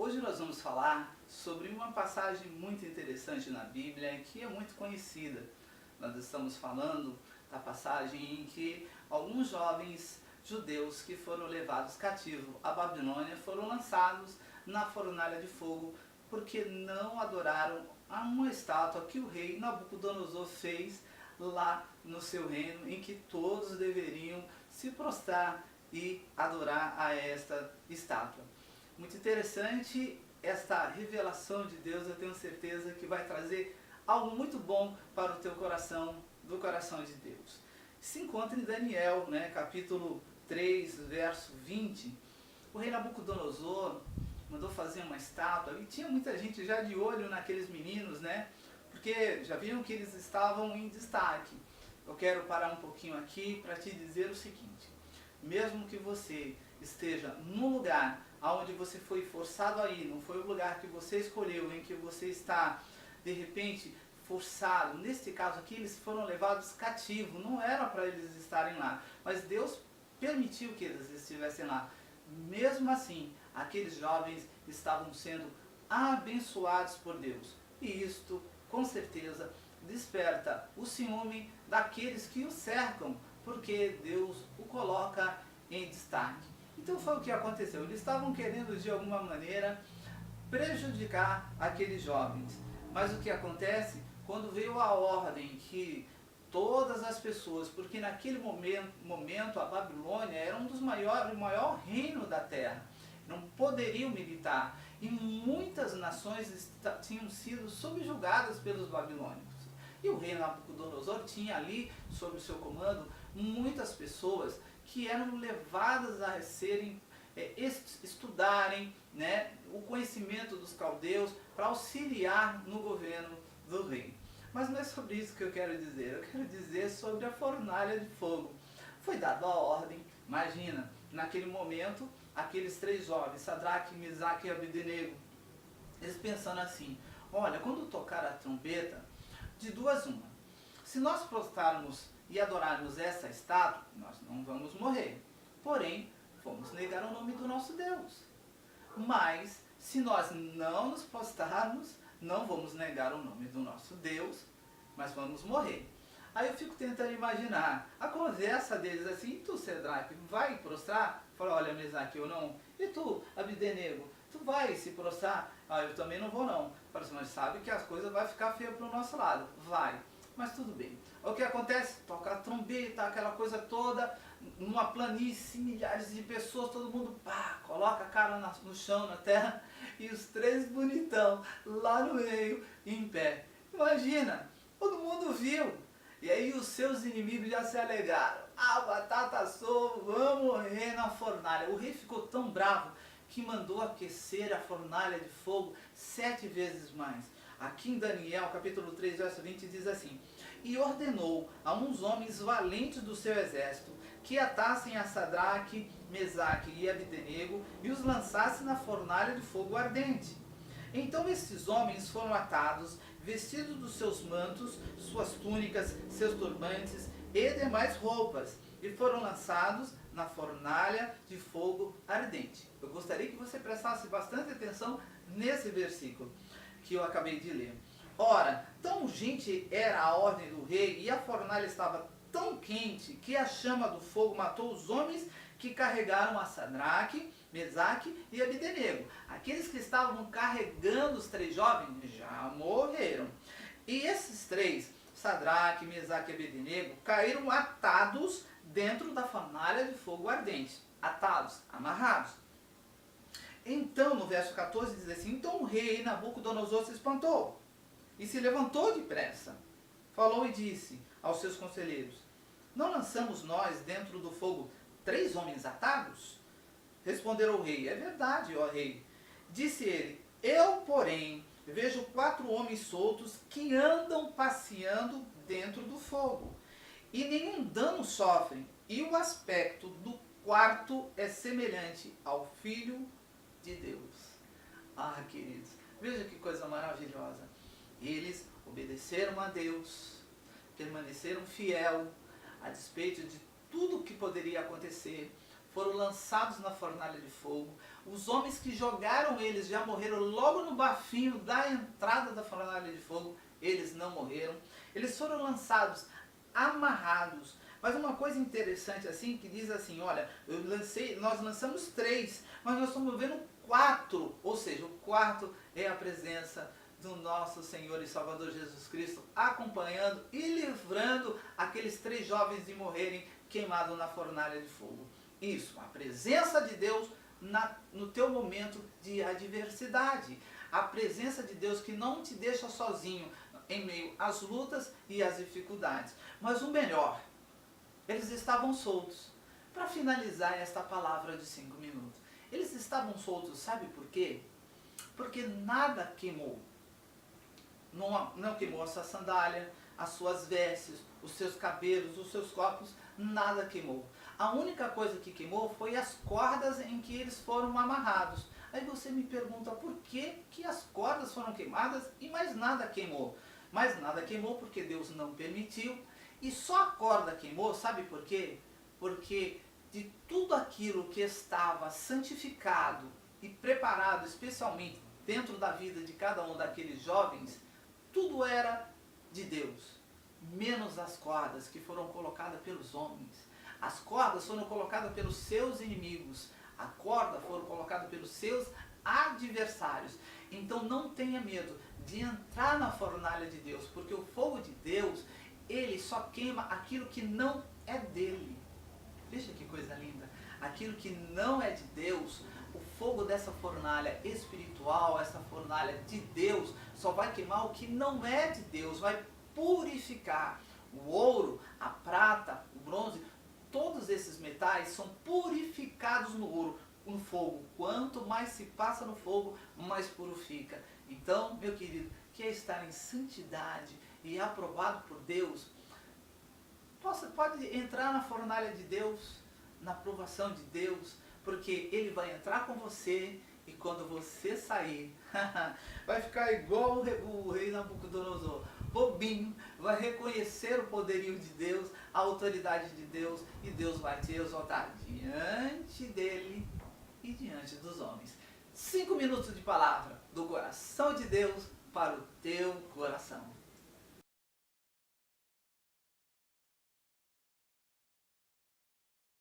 Hoje nós vamos falar sobre uma passagem muito interessante na Bíblia que é muito conhecida. Nós estamos falando da passagem em que alguns jovens judeus que foram levados cativos à Babilônia foram lançados na fornalha de fogo porque não adoraram a uma estátua que o rei Nabucodonosor fez lá no seu reino, em que todos deveriam se prostrar e adorar a esta estátua. Muito interessante esta revelação de Deus, eu tenho certeza que vai trazer algo muito bom para o teu coração, do coração de Deus. Se encontra em Daniel, capítulo 3, verso 20. O rei Nabucodonosor mandou fazer uma estátua e tinha muita gente já de olho naqueles meninos, porque já viram que eles estavam em destaque. Eu quero parar um pouquinho aqui para te dizer o seguinte: mesmo que você esteja num lugar onde você foi forçado a ir, não foi o lugar que você escolheu, em que você está, de repente, forçado. Neste caso aqui, eles foram levados cativos, não era para eles estarem lá, mas Deus permitiu que eles estivessem lá. Mesmo assim, aqueles jovens estavam sendo abençoados por Deus. E isto, com certeza, desperta o ciúme daqueles que o cercam, porque Deus o coloca em destaque. Então foi o que aconteceu. Eles estavam querendo, de alguma maneira, prejudicar aqueles jovens. Mas o que acontece? Quando veio a ordem que todas as pessoas, porque naquele momento a Babilônia era um dos maiores, o maior reino da terra, não poderiam militar, e muitas nações tinham sido subjugadas pelos babilônicos. E o rei Nabucodonosor tinha ali, sob o seu comando, muitas pessoas que eram levadas a serem, estudarem o conhecimento dos caldeus para auxiliar no governo do rei. Mas não é sobre isso que eu quero dizer sobre a fornalha de fogo. Foi dada a ordem, imagina, naquele momento, aqueles três jovens, Sadraque, Mesaque e Abdenego, eles pensando assim: olha, quando tocar a trombeta, de duas uma, se nós prostrarmos e adorarmos essa estátua, nós não vamos morrer, porém, vamos negar o nome do nosso Deus. Mas, se nós não nos prostrarmos, não vamos negar o nome do nosso Deus, mas vamos morrer. Aí eu fico tentando imaginar a conversa deles assim: e tu, Sadraque, vai prostrar? Fala: olha, Mesaque, eu não. E tu, Abdenego, tu vai se prostrar? Ah, eu também não vou não. Fala assim: mas sabe que as coisas vão ficar feias para o nosso lado. Vai, mas tudo bem. O que acontece? Toca a trombeta, aquela coisa toda, numa planície, milhares de pessoas, todo mundo coloca a cara no chão, na terra, e os três bonitão lá no meio, em pé. Imagina, todo mundo viu. E aí os seus inimigos já se alegaram: a batata assou, vamos morrer na fornalha. O rei ficou tão bravo que mandou aquecer a fornalha de fogo 7 vezes mais. Aqui em Daniel, capítulo 3, verso 20, diz assim: e ordenou a uns homens valentes do seu exército que atassem a Sadraque, Mesaque e Abdenego e os lançassem na fornalha de fogo ardente. Então esses homens foram atados, vestidos dos seus mantos, suas túnicas, seus turbantes e demais roupas, e foram lançados na fornalha de fogo ardente. Eu gostaria que você prestasse bastante atenção nesse versículo que eu acabei de ler. Ora, tão urgente era a ordem do rei, e a fornalha estava tão quente que a chama do fogo matou os homens que carregaram a Sadraque, Mesaque e Abdenego. Aqueles que estavam carregando os três jovens já morreram. E esses três, Sadraque, Mesaque e Abdenego, caíram atados dentro da fornalha de fogo ardente. Atados, amarrados. Então, no verso 14 diz assim: então o rei Nabucodonosor se espantou e se levantou depressa. Falou e disse aos seus conselheiros: não lançamos nós dentro do fogo 3 homens atados? Responderam o rei: é verdade, ó rei. Disse ele: eu, porém, vejo 4 homens soltos que andam passeando dentro do fogo, e nenhum dano sofrem, e o aspecto do quarto é semelhante ao Filho de Deus. Ah, queridos, veja que coisa maravilhosa. Eles obedeceram a Deus, permaneceram fiel a despeito de tudo que poderia acontecer, foram lançados na fornalha de fogo. Os homens que jogaram eles já morreram logo no bafinho da entrada da fornalha de fogo. Eles não morreram. Eles foram lançados amarrados. Mas uma coisa interessante assim, que diz assim, olha, nós lançamos 3, mas nós estamos vendo 4. Ou seja, o quarto é a presença do nosso Senhor e Salvador Jesus Cristo, acompanhando e livrando aqueles 3 jovens de morrerem queimados na fornalha de fogo. Isso, a presença de Deus no teu momento de adversidade. A presença de Deus que não te deixa sozinho em meio às lutas e às dificuldades. Mas o melhor, eles estavam soltos. Para finalizar esta palavra de 5 minutos, eles estavam soltos, sabe por quê? Porque nada queimou. Não queimou a sua sandália, as suas vestes, os seus cabelos, os seus corpos, nada queimou. A única coisa que queimou foi as cordas em que eles foram amarrados. Aí você me pergunta por que as cordas foram queimadas e mais nada queimou. Mais nada queimou porque Deus não permitiu. E só a corda queimou, sabe por quê? Porque de tudo aquilo que estava santificado e preparado especialmente dentro da vida de cada um daqueles jovens, tudo era de Deus, menos as cordas que foram colocadas pelos homens. As cordas foram colocadas pelos seus inimigos, a corda foram colocadas pelos seus adversários. Então não tenha medo de entrar na fornalha de Deus, porque o fogo de Deus, ele só queima aquilo que não é dele. Veja que coisa linda. Aquilo que não é de Deus, o fogo dessa fornalha espiritual, essa fornalha de Deus, só vai queimar o que não é de Deus, vai purificar. O ouro, a prata, o bronze, todos esses metais são purificados no fogo. Quanto mais se passa no fogo, mais purifica. Então, meu querido, quer estar em santidade e aprovado por Deus, pode entrar na fornalha de Deus, na aprovação de Deus, porque Ele vai entrar com você e quando você sair, vai ficar igual o rei Nabucodonosor, bobinho, vai reconhecer o poderio de Deus, a autoridade de Deus, e Deus vai te exaltar diante dele e diante dos homens. 5 minutos de palavra do coração de Deus para o teu coração.